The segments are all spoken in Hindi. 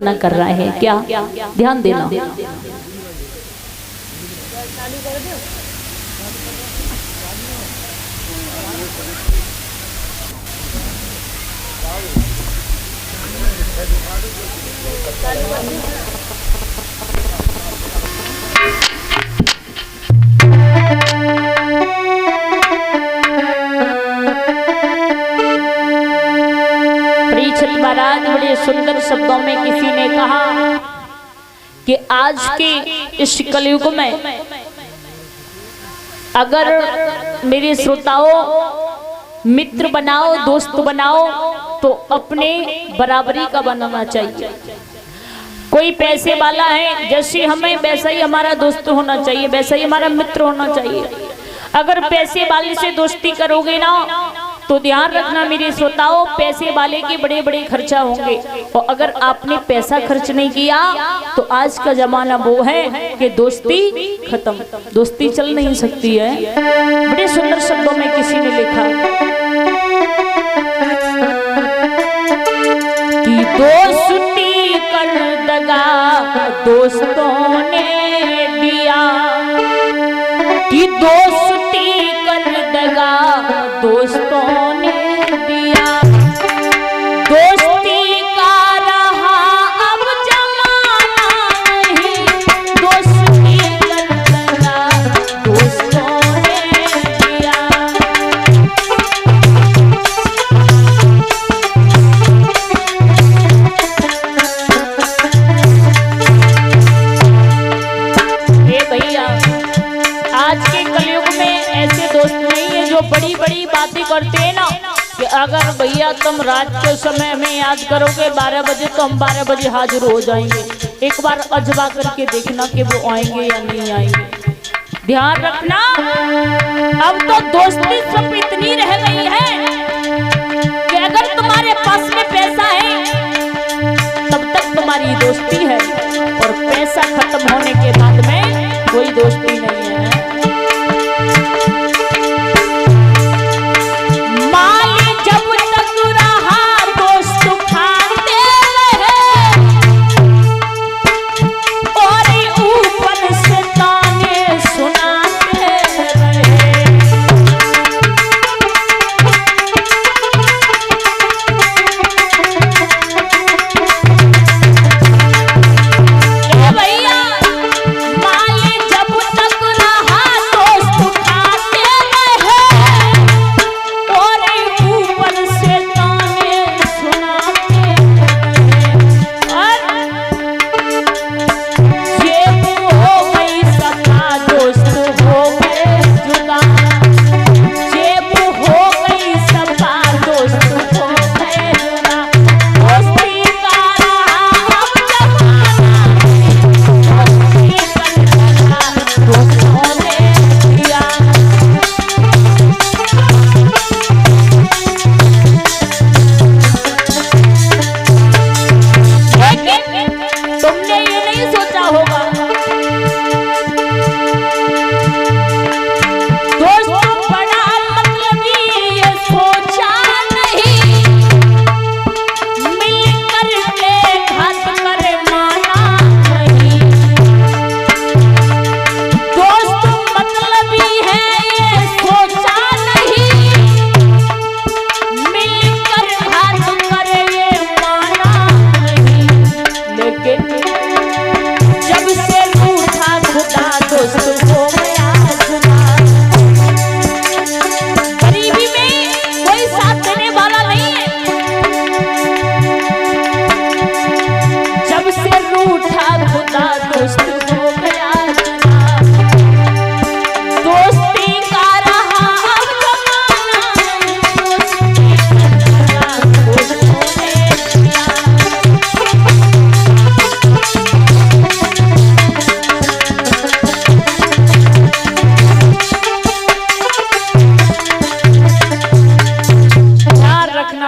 ना कर रहा है क्या, ध्यान देना। परीक्षित महाराज बड़े सुंदर शब्दों में किसी ने कहा कि आज के इस कलयुग में अगर मेरे श्रोताओं मित्र बनाओ, दोस्त बनाओ तो अपने बराबरी का बनाना चाहिए। कोई पैसे वाला है जैसे हमें वैसा ही हमारा दोस्त होना चाहिए, वैसा ही हमारा मित्र होना चाहिए। अगर पैसे वाले से दोस्ती करोगे ना तो ध्यान रखना मेरे श्रोताओं, पैसे वाले के बड़े बड़े खर्चा होंगे, और अगर आपने पैसा खर्च नहीं किया तो आज का जमाना वो है कि दोस्ती खत्म, दोस्ती चल नहीं सकती है। बड़े सुंदर शब्दों में किसी ने लिखा कि दोस्ती कर दगा दोस्तों ने दिया, कि दोस्ती कर दगा दोस्तों ने दिया, दोस्ती का रहा अब जमाना नहीं, दोस्ती कर दगा दोस्तों ने दिया। हे भैया, आज के कलयुग में ऐसे दोस्त नहीं है जो बड़ी बड़ी बातें करते हैं ना कि अगर भैया तुम रात के समय में याद करोगे 12 बजे तो हम 12 बजे हाजिर हो जाएंगे। एक बार अजमा करके देखना कि वो आएंगे या नहीं आएंगे। ध्यान रखना, अब तो दोस्ती सब इतनी रह गई है कि अगर तुम्हारे पास में पैसा है तब तक तुम्हारी दोस्ती है, और पैसा खत्म होने के बाद में कोई दोस्ती नहीं है।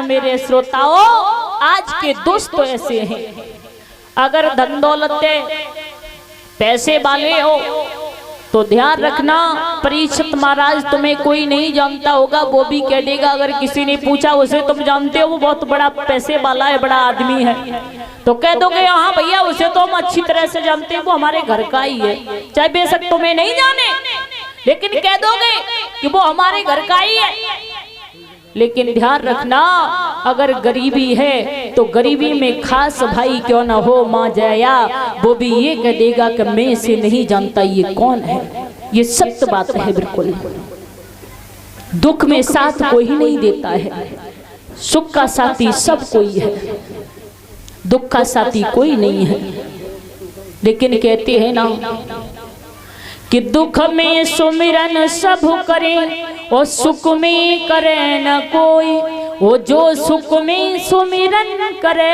मेरे श्रोताओं, आज के दोस्त तो ऐसे हैं, अगर धन दौलत पैसे वाले हो तो ध्यान रखना, परीक्षित महाराज तुम्हें कोई नहीं जानता होगा वो भी कह देगा, अगर किसी ने पूछा उसे तुम जानते हो वो बहुत बड़ा पैसे वाला है, बड़ा आदमी है, तो कह दोगे हाँ भैया उसे तो हम अच्छी तरह से जानते हैं, वो हमारे घर का ही है, चाहे बेशक तुम्हें नहीं जाने, लेकिन कह दोगे कि वो हमारे घर का ही है। लेकिन ध्यान रखना, अगर गरीबी है तो गरीबी में खास भाई क्यों ना हो माँ जया, वो भी ये कह देगा कि मैं इसे नहीं जानता ये कौन है। ये सत्य बात है बिल्कुल। दुख में साथ कोई नहीं देता है, सुख का साथी सब कोई है, दुख का साथी कोई नहीं है। लेकिन कहते हैं ना कि दुख में सुमिरन सब करें और सुख में करे न कोई, वो जो सुख में सुमिरन करे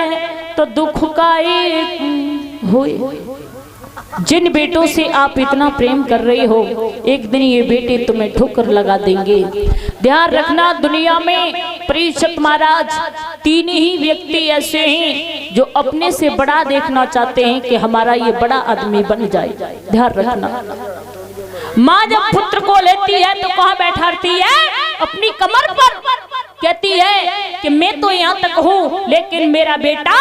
तो दुख का एक होए। जिन बेटों से आप इतना प्रेम कर रहे हो, एक दिन ये बेटे तुम्हें ठोकर लगा देंगे। ध्यान रखना, दुनिया में परीक्षित महाराज 3 ही व्यक्ति ऐसे हैं जो अपने से बड़ा देखना चाहते हैं कि हमारा ये बड़ा आदमी बन जाए। ध्यान रखना, माँ जब पुत्र को लेती है तो कहाँ बैठाती है? अपनी कमर पर। कहती है कि मैं तो यहाँ तक हूँ लेकिन मेरा बेटा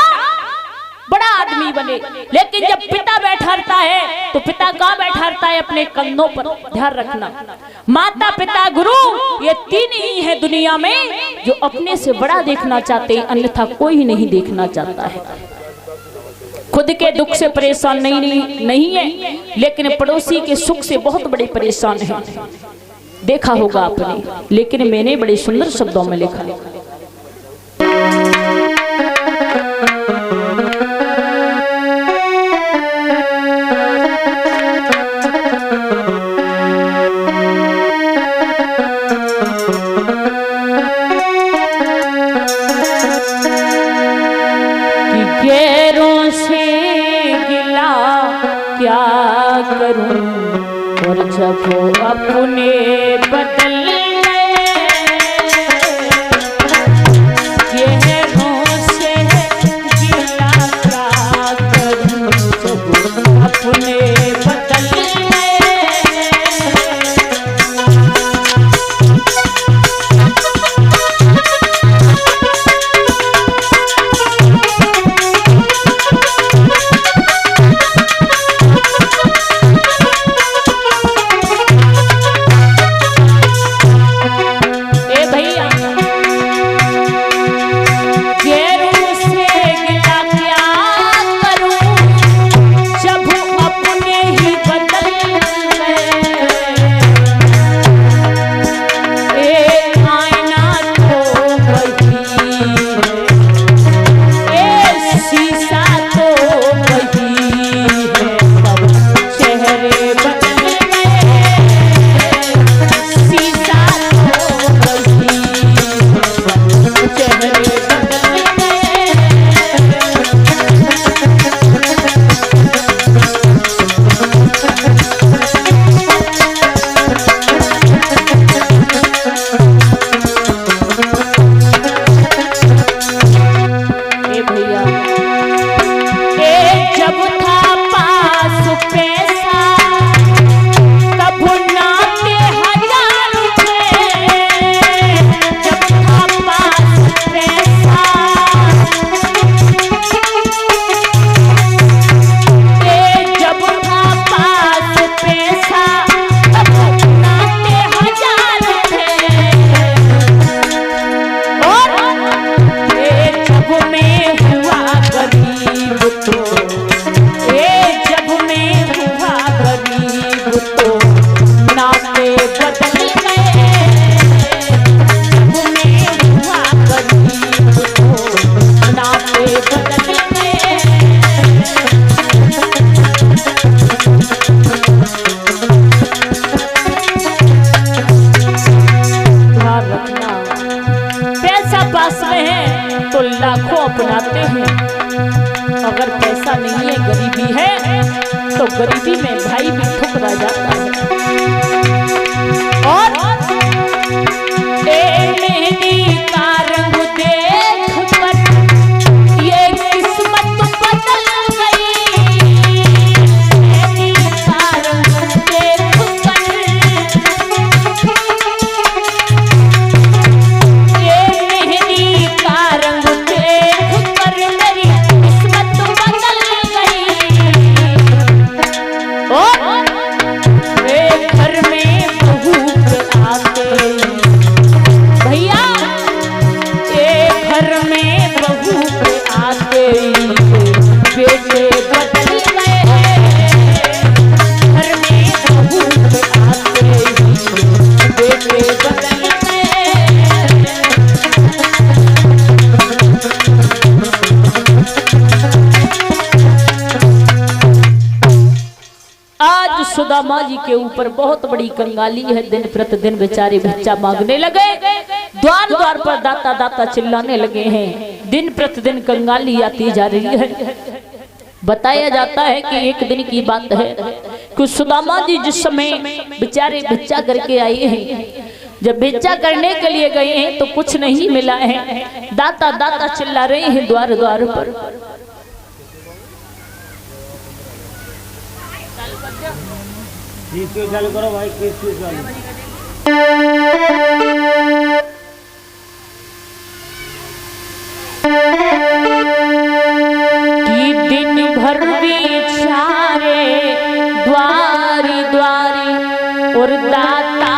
बड़ा आदमी बने। लेकिन जब पिता बैठाता है तो पिता कहाँ बैठाता है? अपने कंधों पर। ध्यान रखना, माता पिता गुरु ये 3 ही है दुनिया में जो अपने से बड़ा देखना चाहते हैं, अन्यथा कोई नहीं देखना चाहता है। खुद के दुख से परेशान नहीं है, लेकिन पड़ोसी के सुख से बहुत बड़े परेशान हैं। देखा होगा आपने, लेकिन मैंने बड़े सुंदर शब्दों में लिखा। गैरों से गिला क्या करूं और जब वो अपने बदल गैरों से गिला क्या करूं जब वो अपने बदल अपनाते हैं। अगर पैसा नहीं है, गरीबी है, तो गरीबी में भाई भी ठुकरा जाता है। और मेहंदी का रंग देख कर ये किस्मत बदल गई। मेहंदी का रंग देख कर ये मेहंदी का रंग देख कर मेरी किस्मत सुदामा जी के ऊपर बहुत बड़ी कंगाली है। दिन प्रतिदिन बेचारे भिक्षा मांगने लगे, द्वार द्वार पर दाता दाता चिल्लाने लगे हैं। दिन प्रतिदिन कंगाली आती जा रही है। बताया जाता है कि एक दिन की बात है कि सुदामा जी जिस समय बेचारे भिक्षा करके आए हैं, जब भिक्षा करने के लिए गए हैं तो कुछ नहीं मिला है। दाता दाता चिल्ला रहे हैं द्वार द्वार पर। चालू करो भाई, कि दिन भर बिचारे द्वारी द्वारी और दाता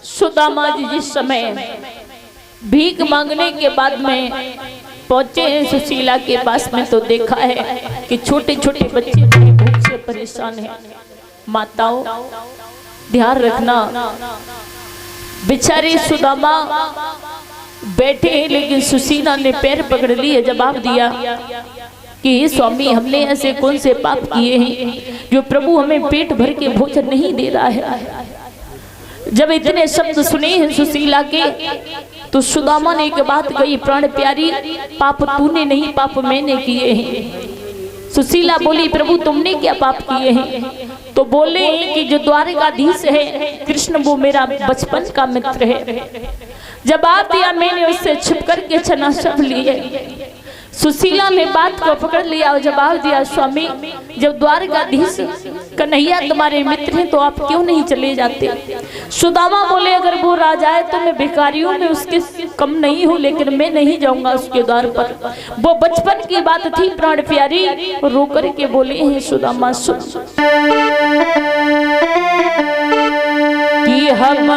सुदामा जी जिस समय भीख मांगने के बाद में पहुंचे हैं सुशीला के पास में, तो देखा है कि छोटे छोटे बच्चे बड़ी भूख से परेशान हैं। माताओं ध्यान रखना, बेचारे सुदामा बैठे हैं, लेकिन सुशीला ने पैर पकड़ लिए, जवाब दिया कि स्वामी हमने ऐसे कौन से पाप किए हैं जो प्रभु हमें पेट भर के भोजन नहीं दे रहा है। जब इतने शब्द सुने हैं सुशीला के, तो सुदामा ने एक बात कही, प्राण प्यारी पाप तूने नहीं पाप मैंने किए हैं। सुशीला बोली प्रभु तुमने क्या पाप किए हैं? तो बोले कि जो द्वारकाधीश है कृष्ण वो मेरा बचपन का मित्र है। जवाब दिया मैंने उससे छिप करके छना सब लिए। सुशीला ने बात को पकड़ लिया और जवाब दिया स्वामी जब द्वारकाधीश कन्हैया तुम्हारे मित्र हैं तो आप क्यों नहीं चले जाते? सुदामा बोले अगर वो राजा है तो मैं भिखारियों में उसके कम नहीं हूँ, लेकिन मैं नहीं जाऊंगा उसके द्वार पर। वो बचपन की बात थी प्राण प्यारी। रो कर के बोले हैं सुदामा सुन कि हम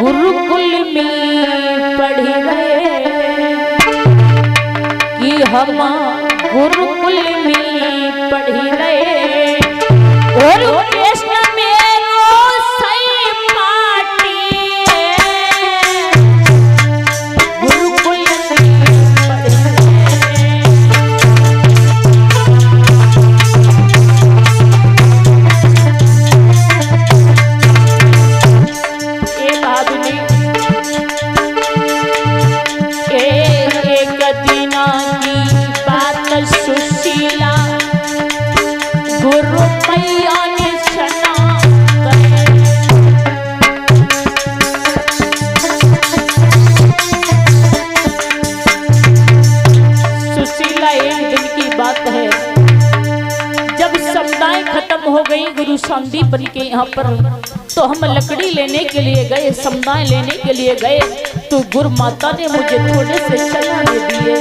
गुरुकुल में पढ़े गए, कि हम गुरुकुल में पढ़े गए और कृष्ण मेरो सही पाटी गुरुकुल में पढ़े हो गई गुरु संदीपन के यहाँ पर, तो हम लकड़ी लेने के लिए गए, समुदाय लेने के लिए गए, तो गुरु माता ने मुझे थोड़े से चना दे दिए।